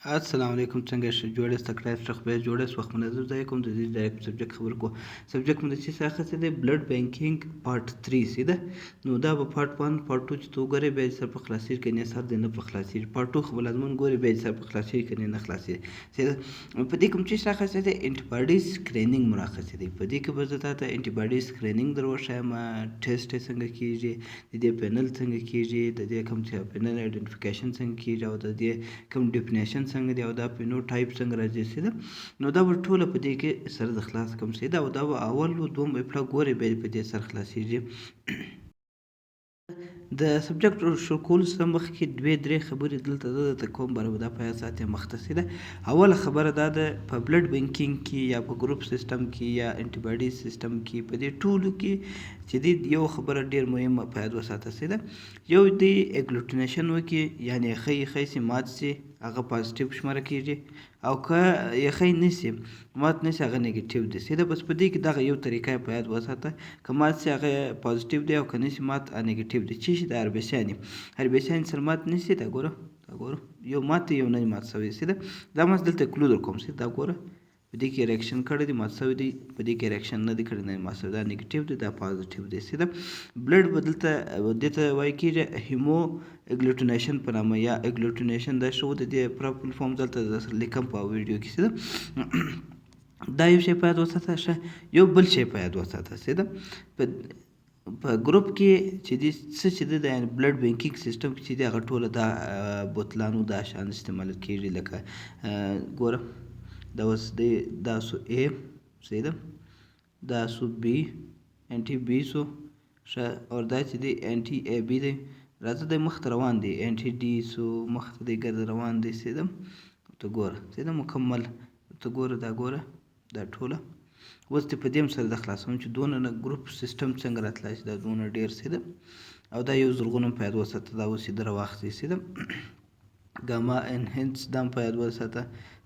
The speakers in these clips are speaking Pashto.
السلام علیکم څنګه یې جوړ یاست تکړه یاست ښه خدای جوړ یاست وخت منظم ځای کوم د دې ځای په سبجیکټ خبرې کوو سبجیکټ مو د چی څخه څه دی بلډ بینکینګ پارت 3 سیده نو دا به پارت 1 پارت 2 چې تو ګورې بیا سر په خلاصیر کې نه سر دی نه په خلاصیر پارت 2 خو لازم ګورې بیا سر په خلاصیر کې نه خلاصیر سیده په دې کوم چې څخه څه دی انټي باډي سکرینینګ مرخص دی په دې کې به زه تاسو انټي باډي سکرینینګ دروښایم ټیسټ څنګه کیږي د دې پینل څنګه کیږي د دې کوم چې پینل آیډنټیفیکیشن څنګه کیږي او د دې کوم ډیفینیشن څنګه دی او دا پینو ټایپ څنګه راځي سیده نو دا به ټوله په دې کې سره د خلاص کوم سیده او دا به اول او دوم په ګوري به په دې سر خلاصيږي د سبجیکټ شکول سره مخکې دوه درې خبرې دلته د کوم برابر د پیا ساتي مختصي ده اوله خبره دا ده په بلډ بینکینګ کې یا په ګروپ سیستم کې یا انټي باډي سیستم کې په دې ټولو کې چې د یو خبره ډیر مهمه په یاد وساته سي ده یو دی اګلوټینیشن وکي یعنی خي سي مات سي هغه پازیټیو شماره کیږي او که یخی نسی مات نسی هغه نیگیټیو دی سیده بس په دې کې دغه یو طریقه په یاد وساته که مات سي هغه پازیټیو دی او که نسی مات نیگیټیو دی چې د اربیسیان سره مات نسی دا ګوره یو مات یو نه مات شوی سیده دا مس دلته کلو در کوم سي دا ګوره په دې کې ریاکشن کړی دی مات شوی دی په دې کې ریاکشن نه دی کړی نه مات شوی دا نیگیټیو دی دا پازیټیو دی سیده بلډ بدلته دته وایي کېږي هیمو اګلوټینیشن په نامه یا اګلوټینیشن دا شو د دې پراپر فارم دلته لیکم په ویډیو کې سیده دا یو شی په یاد وساته شه یو بل شی په یاد وساته سیده په ګروپ کې چې د څه چې د بلډ بینکینګ سیستم کې چې د هغه ټوله دا بوتلانو دا شان استعمال کېږي لکه ګوره دا اوس دا سو ا سیده دا سو بی انټي بی سو اور دا چې دی انټي ا بی دی راځه د مخ روان دی انټي ډي سو مخ د ګرد روان دی سیده ته ګوره سیده مکمل ته ګوره دا ټوله اوس ته په دې سره د خلاصون چې دونه ګروپ سیستم څنګه راتلای شي دا دونه ډیر سیده او دا یو زرغونم په یاد وساته دا اوس د راوخته سیده ګاما انهانس دم په یاد وساته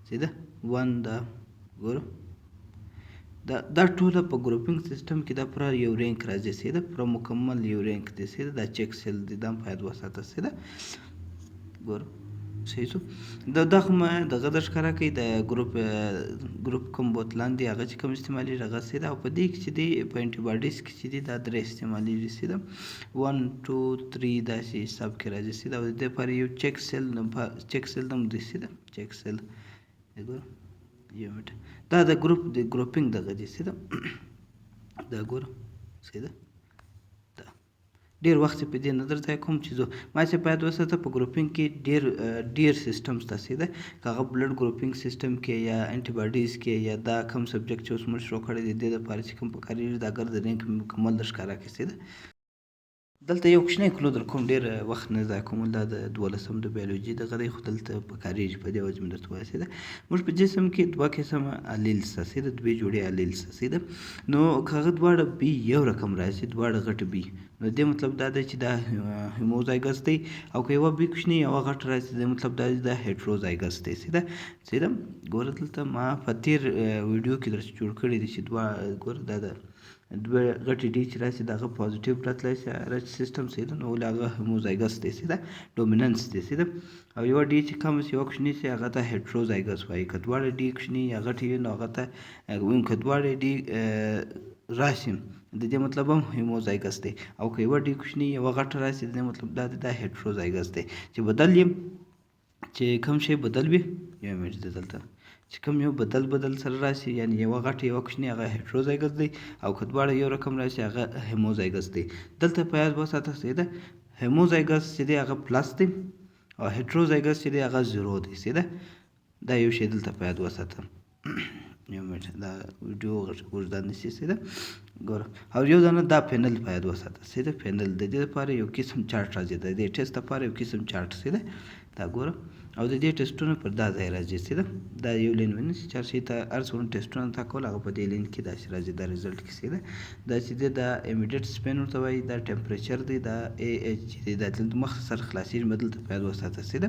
سیده 1 دا ګوره دا ټوله په ګروپینګ سیستم کې دا پر یو رینک راځي سیده پر مکمل یو رینک دی سیده دا چیک سیل دی دم په یاد وساته سیده ګوره صحیح شو دغه د ښکارا کوي د ګروپ کوم بوتلان دی هغه چې کوم استعمالي هغه سیده او په دې کې چې دی په انټي باډیز کې چې دی دا درې استعمالي سیده 1 2 3 دا شی حساب کې راځي سیده او د پر یو چیک سیل نوم دی سیده چیک سیل وګوره یو منټ دا د ګروپینګ دغه دی سیده دا ګوره سیده ډیر وخت په دې نظر ځای کوم چې ما چې پات وسته په ګروپینګ کې ډیر سیستمز تاسو ده هغه بلډ ګروپینګ سیستم کې یا انټي باډیز کې یا دا کوم سبجیکټ چې اوس موږ شروع کړی دی د لپاره چې کوم په کاری دا ګر د رینک مکمل د ښکارا کې سیده دلته یو کوچنی کلو در کوم ډیر وخت نه ځای کوم دا د 12 د بیولوژي د غړي خو دلته په کاری په دې وجه مې درته وایي ده موږ په جسم کې دوه قسمه الیلز سیده دوه جوړې الیلز سیده نو کاغه دواړه بي یو رقم راځي دواړه غټ بي نو دې مطلب دا دی چې دا هیموزایګس دی او که یو بي کوچنی یو غټ راځي د مطلب دا د هیټروزایګس دی سیده ګوره دلته ما په تیر ویډیو کې درته جوړ کړی دی چې دوه ګوره دا دوه غټي ډي چې راشي دغه پازیټیو راتلای شي رچ سیستم سیده نو هغه هوموزایګس دی سیده ډومیننس دی سیده او یو ډي چې کوم یو کوچنی سي هغه ته هیټروزایګس وایي کډواړه ډي کوچنی هغه ټی نو هغه ته وین کډواړه ډي راشي د دې مطلب هم هوموزایګس دی او که یو ډي کوچنی یو غټ راشي د مطلب دا د هیټروزایګس دی چې بدل یم چې کوم شی بدل وي یو مې دلته چې کوم یو بدل سره راشي یعنی یو غټ یو کوچنی هغه هیټروزایګس دی او کډواړه یو رقم راشي هغه هیموزایګس دی دلته په یاد وساته سیده هیموزایګس چې دی هغه پلس دی او هیټروزایګس چې دی هغه زیرو دی سیده دا یو شی دلته په یاد وساته یو منټ دا ویډیو ورځدان نشي سیده ګوره او یو دا پینل په یاد وساته سیده پینل د دې لپاره یو قسم چارت راځي د دې ټیسټ لپاره یو قسم چارت سیده دا ګوره او د دې ټیسټونو پر دا ځای راځي سیده دا یو لین ونی چې چار شي ته ارڅون ټیسټونه تا کول هغه په دې لین کې دا راځي دا رزلټ کې سیده دا چې دا امیډیټ سپین ورته وایي دا ټمپریچر دی دا ای ایچ دی دا د مخ سر خلاصي بدل ته په یاد وساته سیده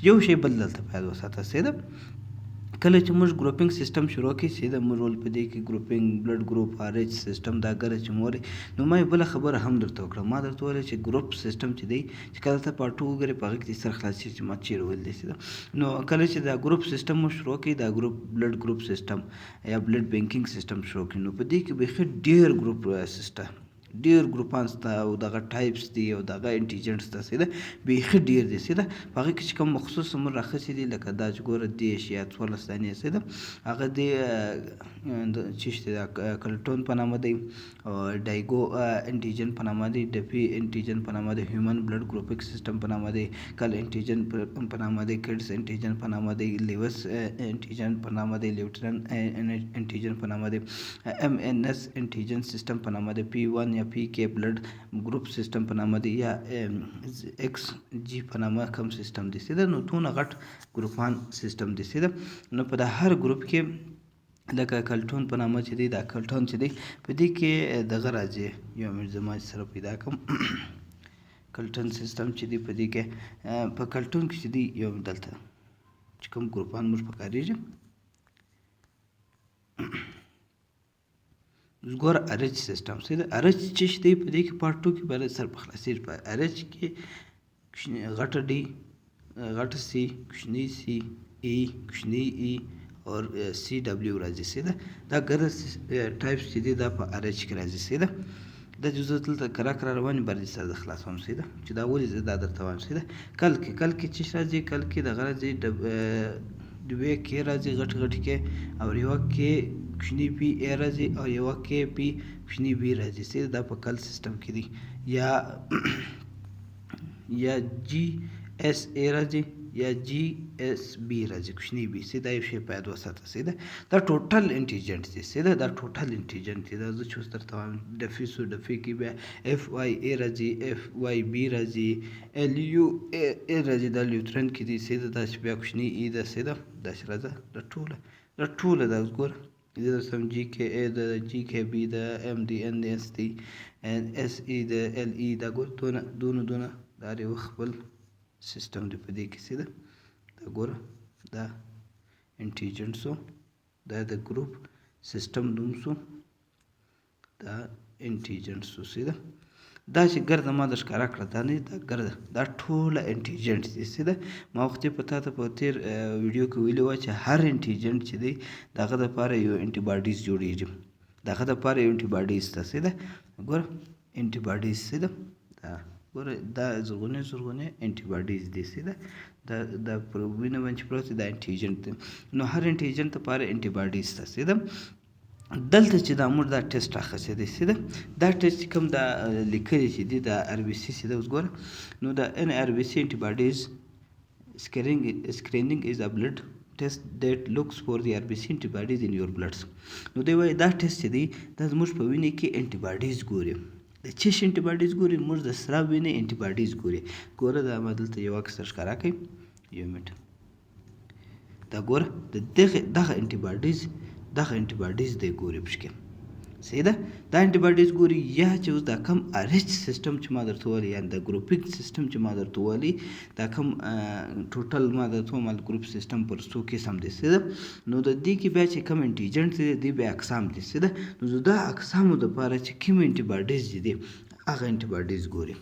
یو شی بدل ته په یاد وساته سیده کله چې موږ ګروپینګ سیستم شروع کړي سیده موږ ول په دې کې ګروپینګ بلډ ګروپ آر ایچ سیستم دا ګره چې مورې نو ما بله خبره هم درته وکړه ما درته وویل چې ګروپ سیستم چې دی چې کله ته پارټ وګورې په هغه کې دې سر خلاصېږي چې ما چیرې ویل دی سیده نو کله چې دا ګروپ سیستم مو شروع کړي دا ګروپ بلډ ګروپ سیستم یا بلډ بینکینګ سیستم شروع کړي نو په دې کې بیخي ډېر ګروپ سیستم ډېر ګروپان شته او دغه ټایپس دي او دغه انټیجنټس ته سیده بیخي ډېر دي سیده په هغې کې چې کوم مخصوص موږ راخیستي دي لکه دا چې ګوره دېرش یا 14 دانې سیده هغه د چې شته دا کلټون په نامه دی او ډایګو انټیجن په نامه دی ډفي انټیجن په نامه دی هیومن بلډ ګروپینګ سیستم په نامه دی کل انټیجن په نامه دی کډس انټیجن په نامه دی لیوس انټیجن په نامه دی لیوټرن انټیجن په نامه دی ایم ان اس انټیجن سیستم په نامه دی P1 یا پی کې بلډ ګروپ سیستم په نامه دی یا ایکس جی په نامه کوم سیستم دی سیده نو ټونه غټ ګروپان سیستم دی سیده نو په د هر ګروپ کې لکه کلټون په نامه چې دی دا کلټون چې دی په دې کې دغه راځي یو منټ زما سره پیدا کوم کلټون سیستم چې دی په دې کې په کلټون کې چې دی یو دلته چې کوم ګروپان موږ پکارېږي ګوره ارچ سیستم سیده ارچ چې دی په دې کې پارټ 2 کې باید سر په خلاصېږي په ارچ کې غټه ډي غټه سی کوچنی سی ای کوچنی ای اور سی ډبلیو راځي سیده دا ګرځ ټایپس چې دی دا په ارچ کې راځي سیده دا جزء دلته کرا رواني باندې سره خلاصوم سیده چې دا ولې زه دا درته وایم سیده کل کې چې راځي کل کې دغه راځي دوی کې راځي غټ کې او یو کې کوچنی پی ای راځي او یو کې پی کوچنی بی راځي سیده دا په کل سیستم کې دی یا جی ایس ای راځي یا جی ایس بی راځي کوچنی بی سیده یو شی په یاد وساته سیده دا ټوټل انټیجنټ دی سیده دا ټوټل انټیجنټ دی دا زه چې اوس درته وایم ډفي کې بیا اف واي ای راځي اف واي بی راځي ال یو ای راځي دا لیوترن کې دی سیده دا چې بیا کوچنی ای ده سیده دا چې راځه دا ټوله دا ګوره د سم جی کې ای د جی کې بی د ام دی ان اس دی ان اس ای د ال ای دا ګوره دونه دا یو خپل سیستم دی په دې کې سیده دا ګوره دا انټیجنټ سو دا د ګروپ سیستم نوم سو دا انټیجنټ سو سیده دا چې ګرده ما در ښکاره کړه دا نه دا ګرده دا ټوله انټیجنټ دي سیده ما وختې په تا ته په تېر ویډیو کې ویلي وه چې هر انټیجنټ چې دی دغه دپاره یو انټي باډیز جوړېږي دغه دپاره یو انټي باډیز ته سیده ګوره انټي باډیز سیده دا ګوره دا زرغونې انټي باډیز دي سیده دا پر وینه باندې چې پروت دی دا انټیجنټ دی نو هر انټیجنټ دپاره انټي باډیز ته سیده دلته چې دا موږ دا ټیسټ راخیستی دی سیده دا ټیسټ چې کوم دا لیکلی چې دی دا ار بي سي سیده اوس ګوره نو دا ان ار بي سي انټي باډیز screening is a blood test that looks for the RBC antibodies in your bloods نو دی وایي دا ټیسټ چې دی دا زموږ په وینې کې انټي باډیز ګوري د څه شي انټي باډیز ګوري موږ د سره وینې انټي باډیز ګوري ګوره دا ما دلته یو عکس ښکاره کوي یو منټ دا ګوره دغه انټي باډیز دی ګوري پشکې سیده دا انټي باډیز ګوري یا چې اوس دا کم ارچ سیستم چې ما درته ویلي یا د ګروپینګ سیستم چې ما درته ویلي دا کم ټوټل ما درته ویل ګروپ سیستم پر څو قسم دی سیده نو د دې کې بیا چې کم انټیجنټ دی دی بیا اقسام دي سیده نو دا اقسامو دپاره چې کوم انټي باډیز دي هغه انټي باډیز ګوري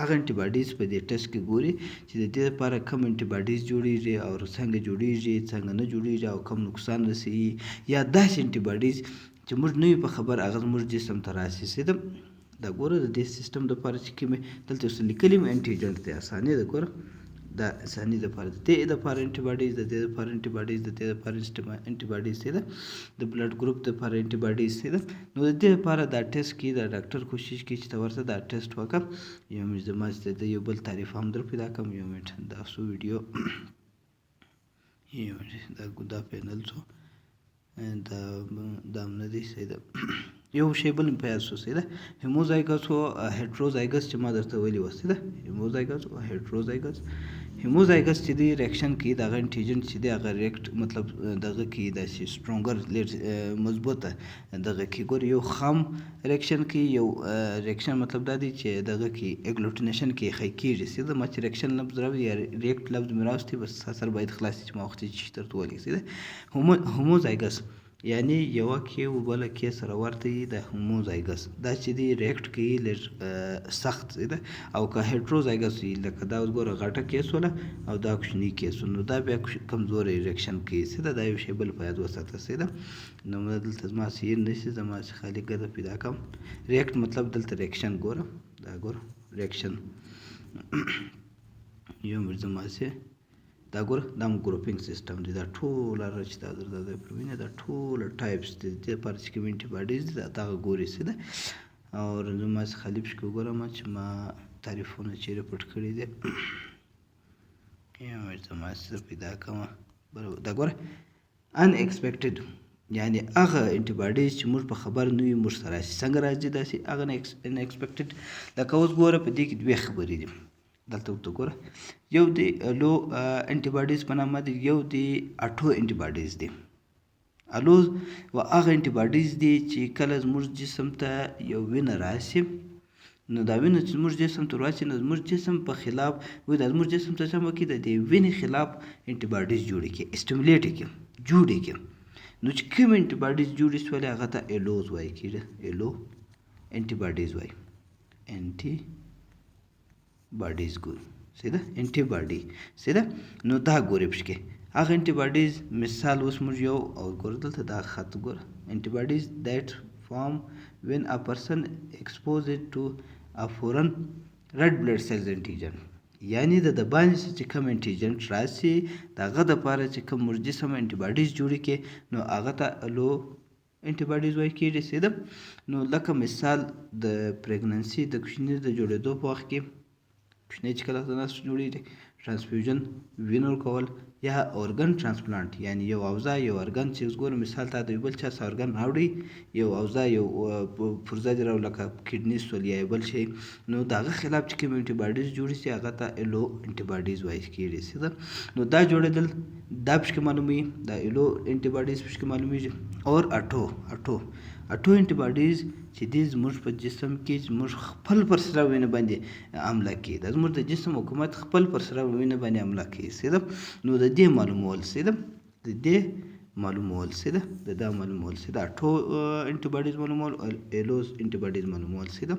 هغه انټي باډیز په دې ټیسټ کې ګوري چې د دې لپاره کوم انټي باډیز جوړیږي او څنګه جوړیږي څنګه نه جوړیږي او کوم نقصان رسوي یا داسې انټي باډیز چې موږ نه یو په خبر هغه زموږ جسم ته راسي سیده دا ګوره د دې سیستم دپاره چې کومې دلته اوس لیکلي مې انټیجنټ دی اساني ده ګوره دا اساني دپاره د دې دپاره انټي باډیز د دې دپاره انټي باډیز د دې دپاره انټي باډیز سیده د بلډ ګروپ دپاره انټي باډیز سیده نو د دې لپاره دا ټیسټ کوي دا ډاکټر کوشش کوي چې ته ورته دا ټیسټ وکړه یو منټ زما چې د یو بل تعریف هم در پیدا کړم یو منټ دا څو ویډیو یو منټ دا پینل څو دا هم نه دی سیده یو شی بل په یاد شو سیده هیموزایګس او هیټروزایګس چې ما درته ویلي وه سیده هیموزایګس او هیټروزایګس هیموزایګس چې دی ریاکشن کوي د هغه انټیجن چې دی هغه ریاکټ مطلب دغه کې داسې سټرونګر مضبوطه دغه کې ګور یو خام ریاکشن کوي یو ریاکشن مطلب دا دی چې دغه کې اګلوټینیشن کې ښه کېږي سیده ما چې ریاکشن لفظ راوړي یا ریاکټ لفظ مې راوستي بس سر باید خلاص چې ما وختي چې درته ولیکي سیده هوموزایګس یعنی یوه کې و بله کې سره ورته وي د هوموزایګس دا چې دی ریاکټ کوي لږ سخت ده او که هیټروزایګس وي لکه دا اوس ګوره غټه کیس وله او دا کوچني کیس نو دا بیا کمزوری ریاکشن کوي سیده دا یو شی بل په یاد وساته سیده نو دلته زما سیر نشي زما خالي ګده پیدا کړم ریاکټ مطلب دلته ریاکشن ګوره دا ګوره ریاکشن یو مې زما سي دا ګوره دا هم ګروپینګ سیسټم دی دا ټوله چې دا درته پر وینې دا ټوله ټایپس دي دې لپاره چې کوم انټي باډیز دي دغه ګوري سیده او زما څخه خالي پشکې وګورم چې ما تعریفونه چیرې پټ کړي دي یو زما څه پیدا کوم دا ګوره ان ایکسپیکټډ یعنی هغه انټي باډیز چې موږ په خبر نه یو موږ سره راشي څنګه راځي داسې هغه ان ایکسپیکټډ لکه اوس ګوره په دې کې دوې خبرې دي دلته ورته ګوره یو د الو انټي باډیز په نامه دي یو د اټو انټي باډیز دي الو و هغه انټي باډیز دي چې کله زموږ جسم ته یو وینه راشي نو دا وینه چې زموږ جسم ته راشي نو زموږ جسم په خلاف وایي دا زموږ جسم ته څه وکړي د دې وینې خلاف انټي باډیز جوړې کړي اسټیمولیټ یې کړي جوړې کړي نو چې کوم انټي باډیز جوړې شولې هغه ته الوز وایي کېږي الو انټي باډیز وایي انټي باډیز ګوري سیده انټي باډي سیده نو دا ګوري پشکې هغه انټي باډیز مثال اوس موږ یو او ګوره دلته دا خط ګوره انټي باډیز دیټ فارم when a person exposed to a foreign red blood cells antigen یعنی د باندې چې کوم انټیجن راشي د هغه دپاره چې کوم موږ جسم انټي باډیز جوړې کړي نو هغه ته الو انټي باډیز وایي کېږي سیده نو لکه مثال د پریګننسي د کوچني د جوړېدو په وخت کې کوچنی چې کله د نسج جوړېږي ټرانسفیوژن وینه ورکول یا اورګن ټرانسپلانټ یعنی یو اوزه یو ارګن چې اوس ګوره مثال ته د یو بل چا څه ارګن راوړي یو اوزه یو پرزه دې راوړي لکه کډني سول یا بل شی نو د هغه خلاف چې کوم انټي باډیز جوړې شي هغه ته الو انټي باډیز وایي کېږي سیده نو دا جوړېدل دا پشکې معلوموي دا الو انټي باډیز پشکې معلومیږي اور اټو انټي باډیز چې دې زموږ په جسم کې زموږ خپل پر سره وینه باندې حمله کوي دا زموږ د جسم حکومت خپل پر سره وینه باندې حمله کوي سیده نو د دې معلومول سیده د دې معلومول سیده د دا معلومول سیده اټو انټي باډیز معلومول او الوز انټي باډیز معلومول سیده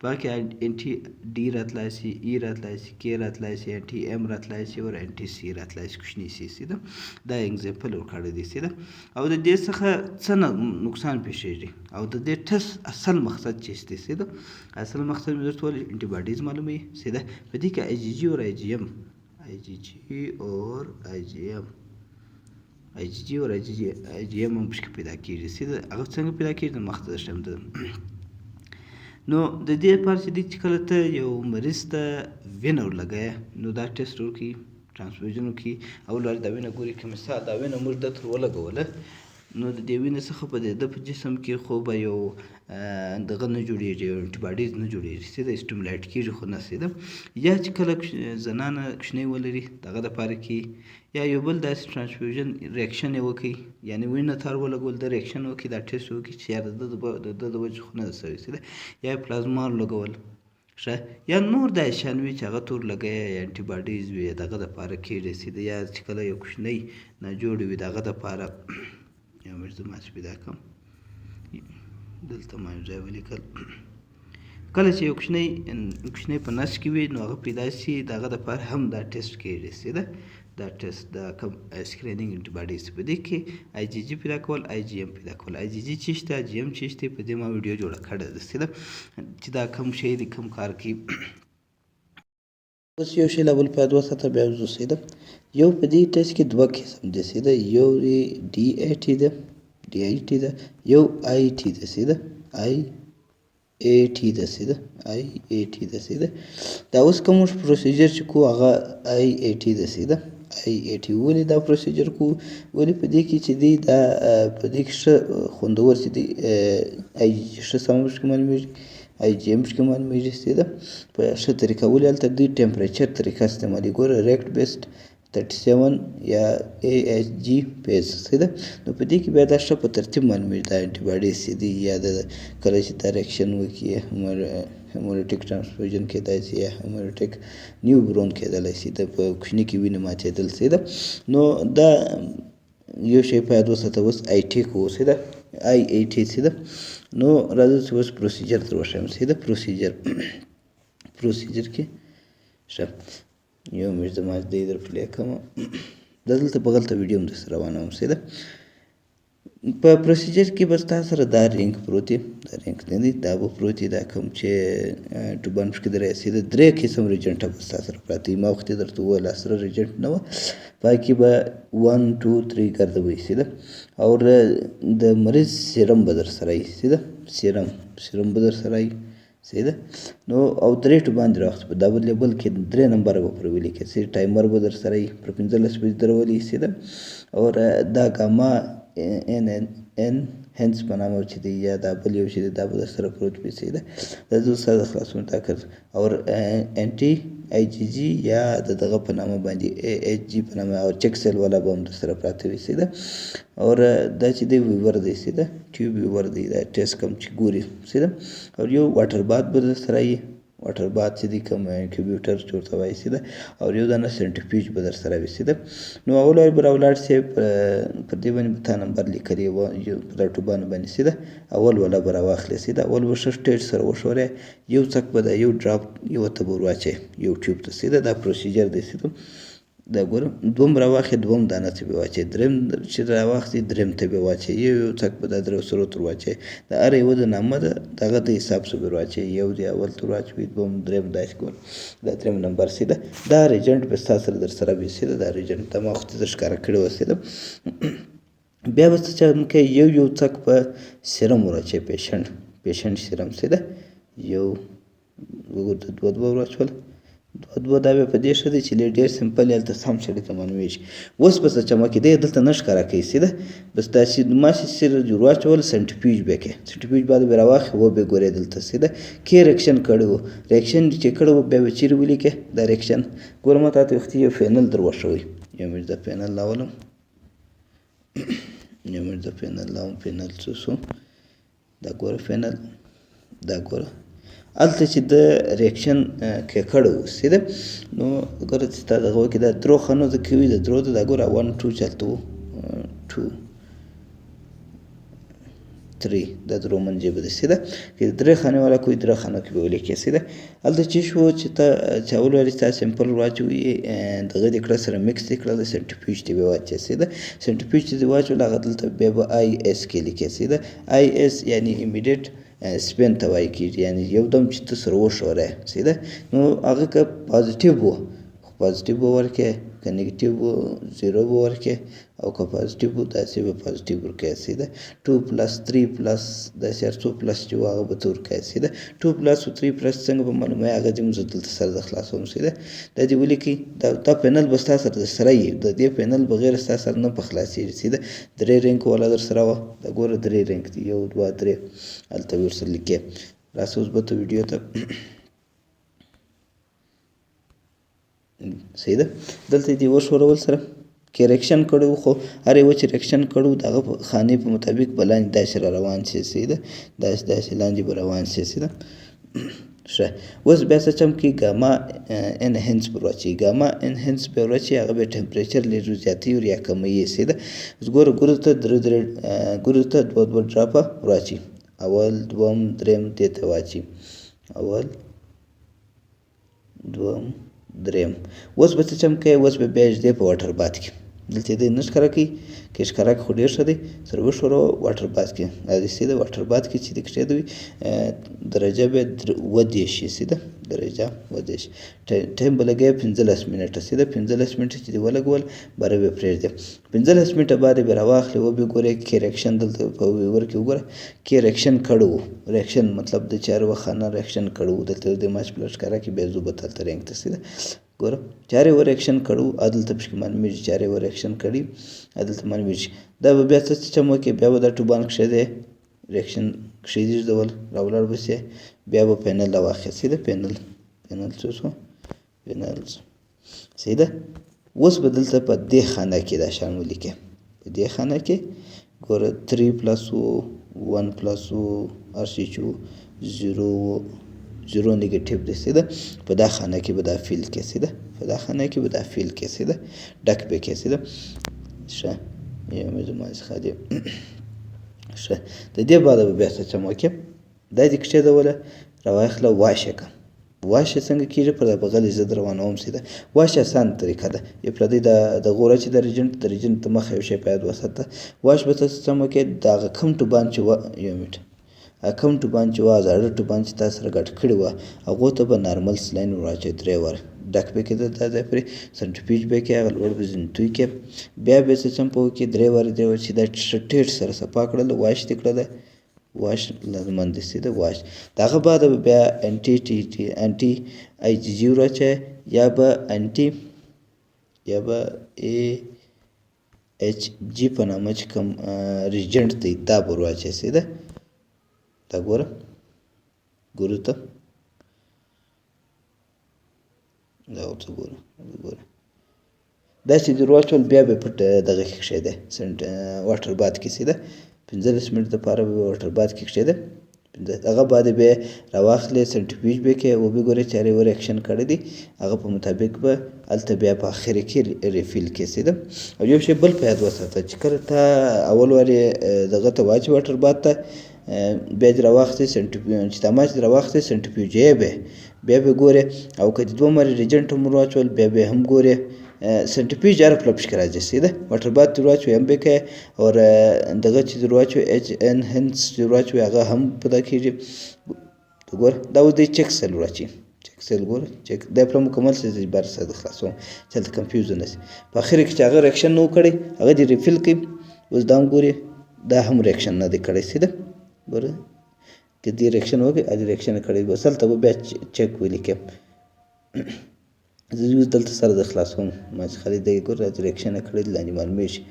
باقي انټي ډي راتلای شي ای راتلای شي کې راتلای شي انټي ام راتلای شي او انټي سی راتلای شي کوچنی سی سیده دا اگزامپل ورکړی دی سیده او د دې څخه څه نقصان پیښیږي او د دې ټس اصل مقصد چې دی سیده اصل مقصد مې درته ویل انټي باډیز معلوموي سیده په دې کې آی جي جي اور آی جي ام هم پشکې پیدا کېږي سیده هغه څنګه پیدا کېږي مخته درشم ده نو د دې لپاره چې چې کله ته یو مریض ته وینه ورلګوې نو دا ټیسټ وکړي ټرانسفیوژن وکړي اول وارې دا وینه ګوري که مثال دا وینه موږ ده تر ولګوله نو د دې وینې څخه په د په جسم کې خو به یو دغه نه جوړېږي یو انټي باډیز نه جوړېږي سیده اسټیمولیټ کېږي خو نه سیده یا چې کله زنانه کوچنی ولري دغه دپاره کې یا یو بل داسې ټرانسفیوژن ریاکشن یې وکړي یعنې وینه تار ولګول د ریاکشن وکړي دا ټیسټ وکړي چې یا د ده د وجې خو نه ده سوی سیده یا پلازما لګول ښه یا نور داسې شیان وي چې هغه ته ورلګوې یا انټي باډیز وي دغه دپاره کېږي سیده یا چې کله یو کوچنی ناجوړ وي دغه دپاره یو مې زما چې پیدا کړم دلته ما یو ځای ولیکل کله چې یو کوچنی په نس کې وي نو هغه پیدا شي د هغه دپاره هم دا ټیسټ کېږي سیده دا ټیسټ د کوم سکرینینګ انټي باډیز په دې کې آی جي جي پیدا کول آی جي ام پیدا کول آی جي جي چې شته آی جي ام چې شته په دې ما ویډیو جوړه کړې ده سیده چې دا کوم شی دی کوم کار کوي اوس یو شی لا بل په دوه سطحه بیا وځو سیده یو په دې ټیسټ کې دوه قسم دي سیده یو ډي ای ټي ده ډي ای ټي ده یو آی ټي ده سیده آی ای ټي ده سیده آی ای ټي ده سیده دا اوس کوم پروسیجر چې کو هغه آی ای ټي ده سیده آی ای ټي ولې دا پروسیجر کو ولې په دې کې چې دی دا په دې کې ښه خوندور چې دی آی ښه سمه پشکې معلومېږي IgM پکې معلومیږي سیده په ښه طریقه ولې هلته دوی ټمپریچر طریقه استعمالي ګوره ریکټ بیسډ 37 یا AHG پیز سیده نو په دې کې بیا دا ښه په ترتیب معلومیږي دا انټي باډیز چې دي یا د کله چې دا ریاکشن وکړي هیموریټیک ټرانسفیوژن کېدای شي یا هیموریټیک نیوبرون کېدلی شي د په کوچني کې وینه ماتېدل سیده نو دا یو شی په یاد وساته اوس IT کوو سیده IAT سیده نو راځو چې اوس پروسیجر در وښیم سیده پروسیجر کې ښه یو مې زما دی در پلی کوم دا دلته بغل ته ویډیو هم درسره روانوم سیده په پروسیجر کې بس تاسو سره دا رینګ پروت دی دا رینګ نه دی دا به پروت دی دا کوم چې ټوبان پکې درې سیده درې قسم ریجنټ بس تاسو سره پراته دي ما وخت درته وویل سره ریجنټ نه وه پای کې به 1 2 3 ګرځوئ سیده او د مریض سیرم به در سره وي سیده سیرم به در سره وي سیده نو او درې ټوبان دې راوخت په دا لیبل کې 3 نمبره به پر ولیکئ سیده ټایمر به در سره وي پر 15 بجې درولي سیده او دا ګاما ان هنس په نامه چې دی یا دا بل یو چې دی دا به در سره پروت وي سیده دا زه سره د خلاصون طاقت او انټي IgG یا د دغه په نامه باندې AHG په نامه او چک سیل والا به هم در سره پراته وي سیده او دا چې دی ویور دی سیده ټیوب ویور دی دا ټیسټ کوم چې ګوري سیده او یو واټر باد به در سره وي واټر باد چې دی کوم انکیوبیټر چې ورته وایي سیده او یو دانه سنټریفیوج به در سره وي سیده نو اول به راولاړ سي پر دې باندې به تا نمبر لیکلی وه په دا ټوبانو باندې سیده اول ولا به راواخلې سیده اول به ښه سټیج سره وښورې یو څک به دا یو ډراپ یوه ته به ور واچوې یو ټیوب ته سیده دا پروسیجر دی سیده دا ګوره دوم راواخلې دوم دانه ته به واچوې درېم چې راواخلې درېم ته به واچوې یو څک به دا درې سرو ته ور واچوې د هر یوه د نامه ده د هغه د حساب سره به ور واچوې یو دی اول ته ور واچوې دوم درېم داسې ګوره دا درېم نمبر سیده دا ریجنټ به ستا سره در سره وي سیده دا ریجنټ دا ما وختې در ښکاره کړې وه سیده بیا به څه چلند کوې یو څک په سیرم ور واچوې پیشنټ سیرم سیده یو وګوره دوه ور واچول دوه دا بیا په دې ښه دی چې ډېر سمپل هلته سم سړي ته معلومېږي اوس به څه چمکېدی دلته نه ښکاره کوي سیده بس دا چې ما چې سر ور واچول سنټریفیوج به کې سنټریفیوج بعد به راواخلې و به ګورې دلته سیده کې ریاکشن کړی و ریاکشن چې کړی و بیا به چیرې ولیکې دا ریاکشن ګوره ما تاته وختي یو فینل در وښوی یو مې د فینل راولم فینل څه شو دا ګوره فینل دا ګوره هلته چې د ریاکشن کې کړی و سیده نو ګوره چې تا دغه وکړي دا درو خانو د کې وي د درو دا ګوره 1 2 چې هلته و 2 3 دا درو منځې به ده سیده که درې خانې والا کوي درې خانو کې به ولیکې سیده هلته چې شو چې ته چې اول وارې ستا سمپل واچوي دغه دې کړه سره مکس دې کړه د سنټریفیوج ته به واچوې سیده سنټریفیوج چې دې واچول هغه دلته بیا به IS کې لیکې سیده IS یعنی ایمیډیټ سپین ته وایي کېږي یعنی یو دم چې ته سره وښورې سیده نو هغه که پازیټیو و خو پازیټیو به ورکړې که نیګیټیو و 0 به ورکړې او که پازیټیو و داسې به پازیټیو ورکړې سیده 2 پلس 3 پلس داسې هر څو پلس چې و هغه به ته ورکړې سیده 2 پلس و 3 پلس څنګه به معلوموي هغه دې زه دلته سره د خلاصوم سیده دا دې ولیکئ دا پینل به ستا سره در سره وي د دې پینل بغیر ستا سره نه په خلاصېږي سیده 3 رینک والا در سره وه دا ګوره 3 رینک دي 1 2 3 هلته ورسره لیکې راسه اوس به ته ویډیو ته صحیح ده دلته دې وښورول سره کې ریاکشن کړی خو هر یوه چې ریاکشن کړی د هغه خانې په مطابق به لاندې داسې را روان شي صحیح ده داسې لاندې به روان شي صحیح ده ښه اوس بیا څه چم کې ګاما انهنس پر واچوي ګاما انهنس به ور واچوي هغه به ټمپریچر لږ زیاتوي یا کموي صحیح ده اوس ګوره ته ګورو ته دوه ډراپه ور واچوي اول دوم درېم دې ته واچوي اول دوم درېم اوس به څه چم کوي اوس به بیا ږدې په واټر باد کې دلته دې نه ښکاره کوي که یې ښکاره کړي خو ډېر ښه دی سره وښوروه واټر باد کې دا سیده واټر باد کې چې دې کښېږدوي درجه به 30 شي سیده درجه 30 ټایم به لګوي 15 منټه سیده 15 منټه چې دې ولګول باره به پرېږدي 15 منټه بعد به راواخلې وبې ګورې کې ریاکشن دلته په ویور کې وګوره کې ریاکشن کړی و ریاکشن مطلب د چارو خانه ریاکشن کړی و دلته د ماش پلس ښکاره کې بیا زو به دلته رینګ ته سیده ګوره چارې و ریاکشن کړو عدالته پکې معلومیږي چارې و ریاکشن کړي عدالته معلومیږي دا به بیا څه چم وکړي بیا به دا ټوبان کښېدی ریاکشن کښیدیږي ډول راولاړ به سي بیا به پینل راواخیست سي ده پینل څه شو پینلز صحیح ده. اوس به دلته په دې خانه کې دا شیان ولیکې په دې خانه کې ګوره 3 پلس و 1 پلس و هر شي چې و 0 و 0 نیګیټیو دی صحیح ده. په دا خانه کې به دا فیل کې صحیح ده په دا خانه کې به دا فیل کې صحیح ده ډک به کې صحیح ده. ښه یو مې زما څخه دی ښه د دې بعد به بیا څه چمو کې دا دې کښېږدوله راواخله واشه که واشه څنګه کېږي په بغل زه در روانوم صحیح ده. واشه اسانه طریقه ده یو پردی د غوره چې د ریجنټ د مخه یو شی په یاد وساته واش به څه چمو کې د هغه کم ټوبان چې یو منټ کم ټوبان چې وه زاړه ټوبان چې تا سره ګډ کړي وه هغو ته به نارمل سلاین وراچوي 3 واره ډک به کېده دا ځای پورې سنټریفیوج به کې هغه لوړ به ځینې توی کې بیا به یې څه چمپه وکړي 3 واره چې دا ټیټ سره صفا کړله واش دې کړله واش لازمان دي صحیح ده واش د هغه بعد به بیا انټي ای جي جي وراچوي یا به انټي یا به ای ایچ جي په نامه چې کوم ریجنټ دی دا به ورواچوي صحیح ده. دا ګورو ته دا ورته ګوره داسې دې ورواچول بیا به یې پټ دغه کې کښېږدی واټر باد کې صحیح ده 15 منټ دپاره به واټر باد کې کښېږده هغه بعد بیا راواخلې سنټریفیوج به کې وبې ګورې چې هر یو ریاکشن کړی دی هغه په مطابق به هلته بیا په آخر کې ریفیل کې صحیح ده. او یو شی بل په یاد وساته چې کله تا اول وارې دغه ته واچې واټر باد ته بیا دې راواخلې چې دا ماچ دې راواخلې سنټریفیوجې بیا به ګورې او که دې 2 مرې ریجنټ هم ورواچول بیا به هم ګورې سنټریفیوج هر پلپ کې راځي صحیح ده. واټر باد دې ورواچوي هم به کوې او دغه چې دې ورواچوي ایچ ان هنس دې ورواچوي هغه هم په دا کېږي ګوره دا اوس دی چک سیل وراچوي چک سیل ګوره چک دا پوره مکمل سیز بار سره د خلاصوم چې هلته کنفیوز نه شي په اخر کې چې هغه ریاکشن نه و کړی هغه دې ریفیل کوي اوس دا هم ګورې دا هم ریاکشن نه دی کړی صحیح ده ګوره که دې ریاکشن وکړي دې ریاکشن کړی بس هلته به بیا چک ولیکم زه اوس دلته سره د خلاصوم ما چې خالي دی ګوره دا ریاکشن یې کړی دی لاندې معلومیږي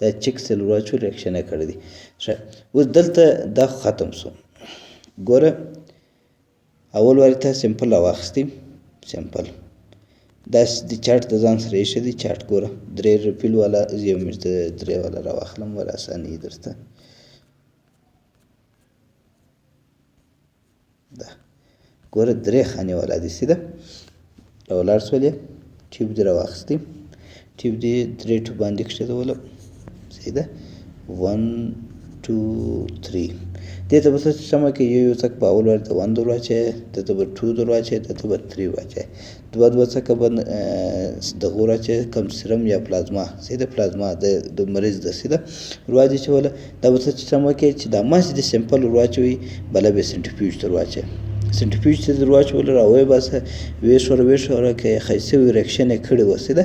دا چک سیل وراچوي ریاکشن یې کړی دی. ښه اوس دلته دا ختم شو ګوره اول وارې ته سمپل راواخیستې سمپل داسې د چارټ د ځان سره ایښی دی چارټ ګوره 3 ریفیل والا یو منټ د 3 والا راواخلم ور اسانه یې درته دا ګوره 3 خانې والا دی صحیح ده. راولاړ شولې ټیوب دې راواخیستې ټیوب دې 3 ټوبان دې کښېږدوله صحیح ده 1 2 3 دې ته به څه سمه کې یو څک په اول وارې ته 1 در واچوې دلته به 2 در واچوې دلته به 3 واچوې دوه څکه به دغه وراچوې کم سیرم یا پلازما صحیح ده پلازما د مریض ده صحیح ده ور واچوله دا به څه سمه کې چې دا ماسې دې سمپل ور واچوي بله به یې سنټریفیوج ته ور واچوې سنټریفیوج ته در واچوله راویې باسه ویې که ښایست شوي ریاکشن یې کړی وه صحیح ده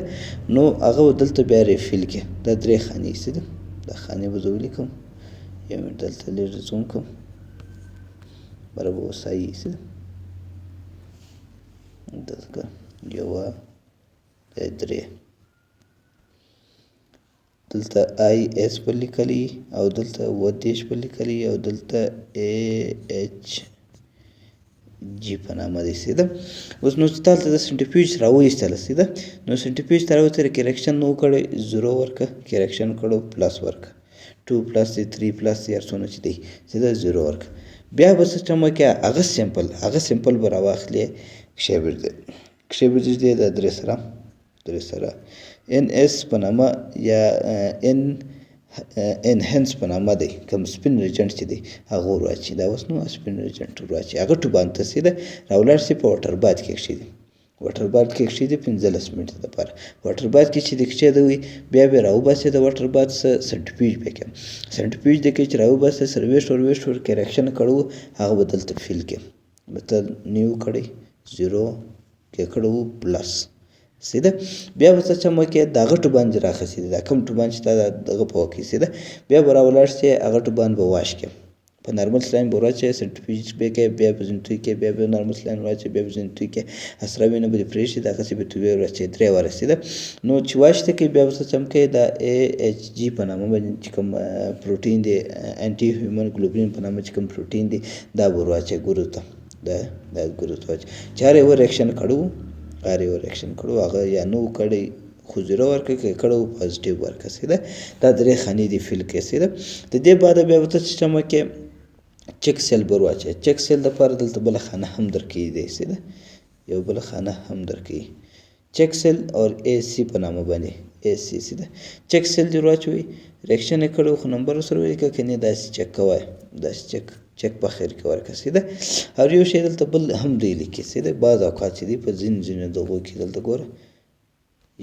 نو هغه به دلته بیا ریفیل کړي دا 3 خانې صحیح ده دا خانې به زه ولیکم یو منټ دلته لږ زوم کړم بره به وسایي صحیح ده دلته یوه 3 دلته آی ایس پر لیکلی او دلته 30 پر لیکلی او دلته ای ایچ جی په نامه دی صحیح ده. اوس نو چې تا هلته د سنټریفیوج راوایستله صحیح ده نو سنټریفیوج ته راوایستله کې ریاکشن نه و کړی 0 ورکړه کې ریاکشن کړو پلس ورکړه 2 پلس دی 3 پلس دی هر څونه چې دی صحیح ده 0 ورکړه بیا به څه چم وکړې هغه سمپل به راواخلې کښېږدي دی د 3 سره ان اس په نامه یا انهنس په نامه دی کوم سپین ریجنټ چې دی هغه ور واچوي دا اوس نو سپین ریجنټ ور واچوي هغه ټوبان ته صحیح ده راولاړ شي په واټر باد کې کښېږدي واټر باد کې کښېږدي 15 منټه دپاره واټر باد کې چې دې کښېږدوي بیا به یې راوباسې د واټر باد څخه سنټریفیوج به کې سنټریفیوج دې کې چې راوباسې سرویش ور کې ریاکشن کړو هغه به دلته فیل کې به نیو کړی 0 کې کړو پلس صحیح ده بیا به څه چم وکړې د هغه ټوبان چې راخیستې دي دا کوم ټوبان چې تا دغه په وکړي صحیح ده بیا به راولاړ شې هغه ټوبان به واش کړې په نارمل سلاین به ور سنټریفیوج به کوې بیا به ځینتوی کې بیا به نارمل سلاین ور بیا به ځینتوی کې اسره وینه به دې پرېږدي دغسې به توی ور 3 واره سیده نو چې واشته کوي بیا به څه چم کوي دا AHG په نامه باندې چې کوم پروټین دی انټي هیومن ګلوبولین په نامه چې کوم پروټین دی دا به ور ګورو ته دا ګورو ته چې هر یو ریاکشن کړو هغه یا نو کړی خو زیرو ورکړي که کړی وو پازیټیو ورکړه سیده دا درې خانې دي فیل کړئ سیده د دې بعده بیا به ته سیسټم کې چک سیل به ور چک سیل دپاره دلته بله خانه هم درکوي دی سیده یو بله خانه هم درکوي چک سیل اور AC په نامه باندې AC سیده چک سیل دې ور واچوئ ریاکشن یې کړی خو نمبر ورسره ولیکه که نه داسې چک کوئ داسې چک په خیر کې ورکړه سیده هر یو شی دلته بل هم دی لیکي سیده بعض اوقات چې دی په ځینو دغو کې دلته ګوره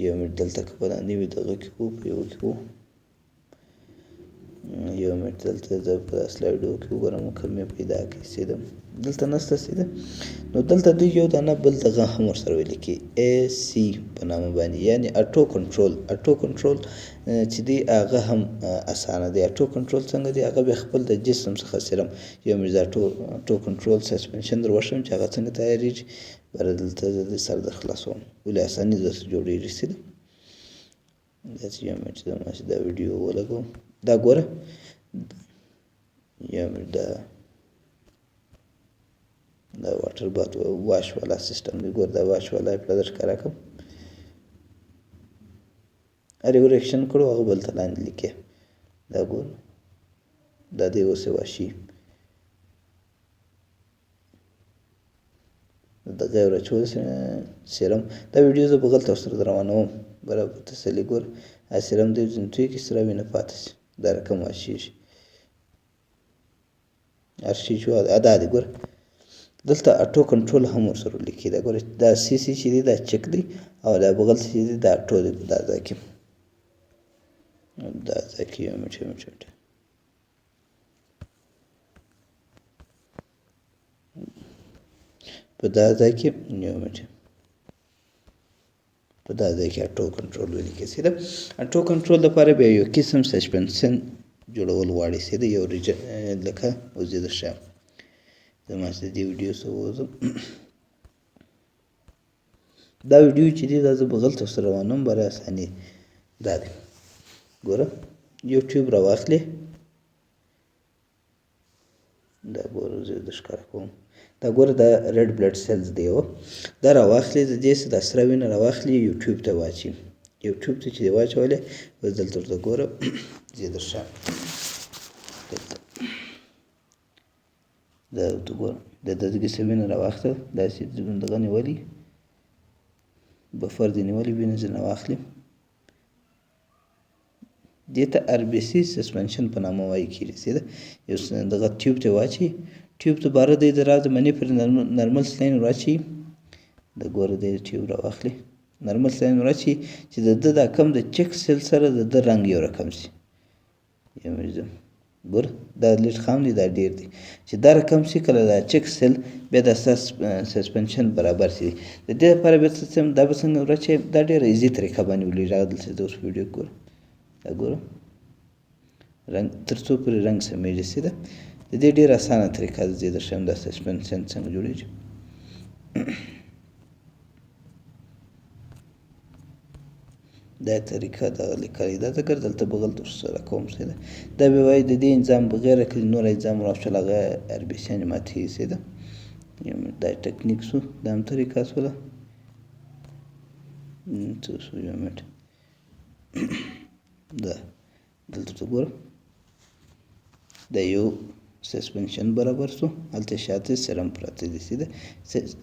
یو منټ دلته که په نوي دغه کې وو په یو کې وو یو منټ دلته زه په سلایډو کې وګورم که مې پیدا کړي سیده دلته نشته سیده نو دلته دوی یو دانه بل دغه هم ورسره ولیکي AC په نامه باندې یعنې اټو کنټرول چې دی هغه هم اسانه دی اټو کنټرول څنګه دی هغه بیا خپل د جسم څخه سیرم یو مې اټو کنټرول سسپنشن در وښیم چې هغه څنګه تیارېږي بره دلته زه د سر در خلاصوم ولې اساني درته جوړېږي سیده داسې یو منټ چې دا ویډیو ولګوم دا ګوره یو منټ دا واټر بات واش والا سیسټم دی ګوره دا واش والا یې پله در ښکاره کړم هر یو ریاکشن کړو هغه بل ته لاندې لیکې دا ګوره دا دی اوس یې واشي دغه یې ور اچول سیرم دا ویډیو زه بغل ته ورسره روانوم برابر تسلي ګوره سیرم دی ځینتوی کې سره وینه پاتې شي دا رقم واشیږي دا دی ګوره دلته اټو کنټرول هم ورسره لیکي دا ګوره دا CC چې دی دا چک دی او دا بغل چې دی دا اټو دی دا ځای کې یو منټ په دا ځای کې یو منټ په دا ځای کې اټو کنټرول ولیکئ سیده اټو کنټرول لپاره بیا یو قسم سسپنشن جوړول غواړي سیده یو لکه اوس دې درښیم زما چې د دې ویډیو څخه ووځم دا ویډیو چې دی دا زه بغل ته ورسره روانوم برای اساني دا دی ګوره یوټیوب راواخلې دا ګوره زه د ښکاره کوم دا ګوره دا ریډ بلډ سیلز دی دا راواخلې د دې څه دا سره وینه راواخلې یوټیوب ته واچي یوټیوب ته چې دې واچولې اوس دلته ورته ګوره زه درښیم دا ورته ګوره د دغې څه وینه راواخله داسې دغه نیولي بفر دې نیولي وینه ځینې واخلي دې ته RBC سسپنشن په نامه وایي کېږي سیده یو دغه ټیوب ته واچي ټیوب ته باره دی د راز منې پر نرمل سلاین واچي د ګوره دی ټیوب راواخلي نرمل سلاین واچي چې د ده دا کم د چک سیل سره د ده رنګ یو رقم شي یو مجزم ګوره دا لږ خام دی دا ډېر دی چې دا رقم شي کله دا چک سیل بیا د سسپنشن برابر شي د دې لپاره بیا څه دا به څنګه ورچې دا ډېره ایزي طریقه باندې ولیږي هغه دلته د اوس ویډیو ګوره دا ګوره رنګ تر څو پورې رنګ سمیږي سیده د دې ډېره اسانه طریقه ده زه درښیم دا سسپنشن څنګه جوړېږي دا طریقه دغه لیکلې ده ځکه دلته بغل درسره کوم سیده دا به وایي د دې انزام بغیر که نور انزام راوچل هغه RBC ماتېږي سیده دا ټکنیک شو دا هم طریقه شوله څه شو یو منټ دا دلته ته ګوره دا یو سسپنشن برابر شو هلته شاته سرم پراته دي سیده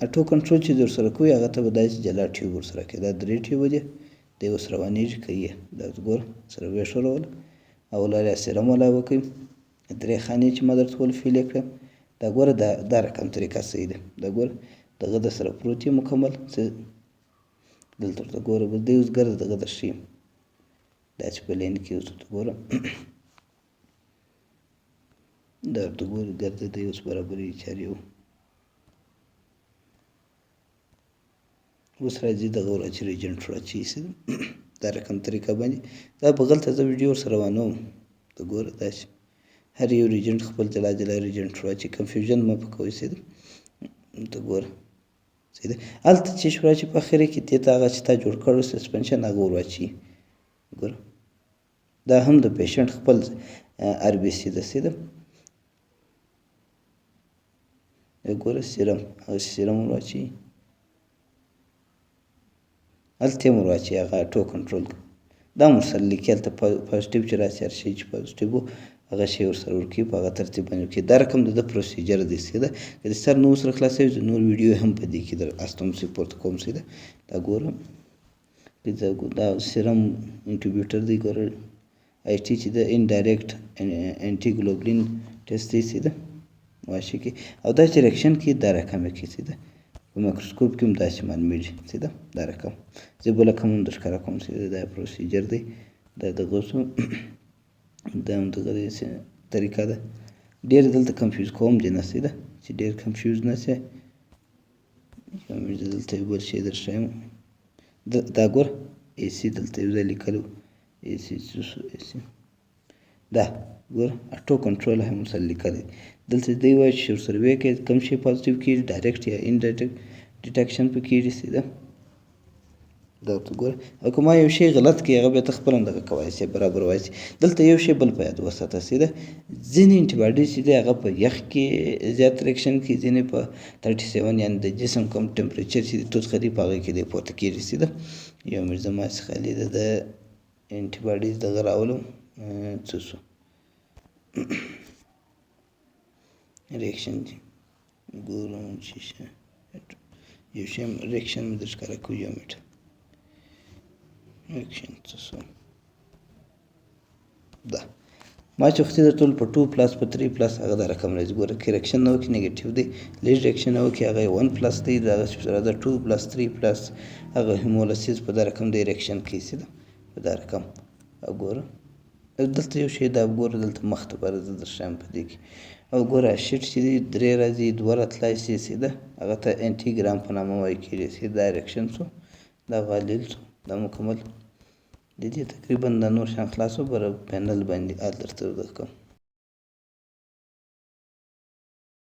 اټو کنټرول چې درسره کوي هغه ته به داسې جلا ټیوب ورسره کوي دا 3 ټیوبه دي دی اوس روانېږي که یې دا ګوره سره ویښوروله او لارې سرم علاوه کوي 3 خانې چې ما درته ولفیل کړم دا ګوره دا رقم طریقه صحیح ده دا ګوره دغه د سره پروت یې مکمل دلته ورته ګوره بس دی اوس ګرد دغه درښیم دا چې په لین کې اوس ورته ګوره دا ورته ګوره ګرد دی اوس برابرې چارې و اوس راځي دغه وراچي ریجنټ وراچي دا رقم طریقه باندې دا بغل ته زه ویډیو ورسره روانوم ته ګوره داسې هر یو ریجنټ خپل جلا جلا ریجنټ واچي کنفیوژن مه په کوئ سیده ته ګوره سیده هلته چې واچي په اخر کې دې ته هغه چې تا جوړ کړی سسپنشن هغه ور واچي ګوره دا هم د پیشنټ خپل آر بي سي ده سیده ګوره سیرم هغه سیرم ور واچي هلته یې ور واچي هغه اټو کنټرول دا هم ورسره لیکي هلته پازیټیو چې راسي هر شی چې پازیټیو وو هغه شی ورسره ورکوي په هغه ترتیب باندې ورکوي دا رقم د ده پروسیجر دی سیده که د سر نو سره خلاصوي زه نور ویډیو هم په دې کې در استوم پورته کوم سیده دا ګوره دا سیرم انکیوبیټر دی ګوره آی ټي چې د انډایرکټ انټي ګلوبلین ټیسټ دی سیده واشي کې او دا چې ریاکشن کې دا رقم یې کې سیده په مایکروسکوپ کې هم داسې معلومیږي سیده دا رقم زه بل رقم هم درښکاره کوم سیده دا پروسیجر دی دا دغه شو دا هم دغه طریقه ده ډېر دلته کنفیوز کوم دی نه سیده چې ډېر کنفیوز نه سي دلته یو بل شی درښیم دا ګوره اے سي دلته یو ځای لیکلو اے سي دا ګوره اټو کنټرول هم ورسره لیکلی دلته دی وایي چې ورسره ویې کوي کوم شی پازیټیو کېږي ډایرکټ یا انډایرکټ ډیټیکشن پې کېږي سیده دا ورته ګوره او که ما یو شی غلط کړي هغه بیا ته خپله هم دغه کولی سې برابر وایسي دلته یو شی بل په یاد وساته سیده ځینې انټي باډي چې دی هغه په یخ کې زیات ریاکشن کوي ځینې په 37 یعنې د جسم کوم ټمپریچر چې دی تودخري په هغې کې دی پورته کېږي سیده یو مې زما څخه خالي ده د انټي باډي دغه راولم څه شو ریاکشن دی ګورم چې یو شی ریاکشن مې درښکاره کوي یو منټ ریاکشن څه شو دا ما چې وختي درته په 2 پلس په 3 پلس هغه دا رقم راځي ګوره که ریاکشن نه وکړي نیګیټیو دی لږ ریاکشن نه وکړي هغه 1 پلس دی د هغه سره دا 2 پلس 3 پلس هغه هیمولسیس په دا رقم دی ریاکشن کوي سیده په دا رقم او ګوره دلته یو شی دا ګوره دلته مخ ته بره زه درښیم په دې کې او ګوره شیټ چې دی 3 راځي 2 راتلی سي سیده هغه ته انټي ګرام په نامه وایي کېږي سیده دا ریاکشن شو دا غلیل شو دا مکمل د دې تقریبا دا نور شیان خلاص وو بره پینل باندې درته ورده کوم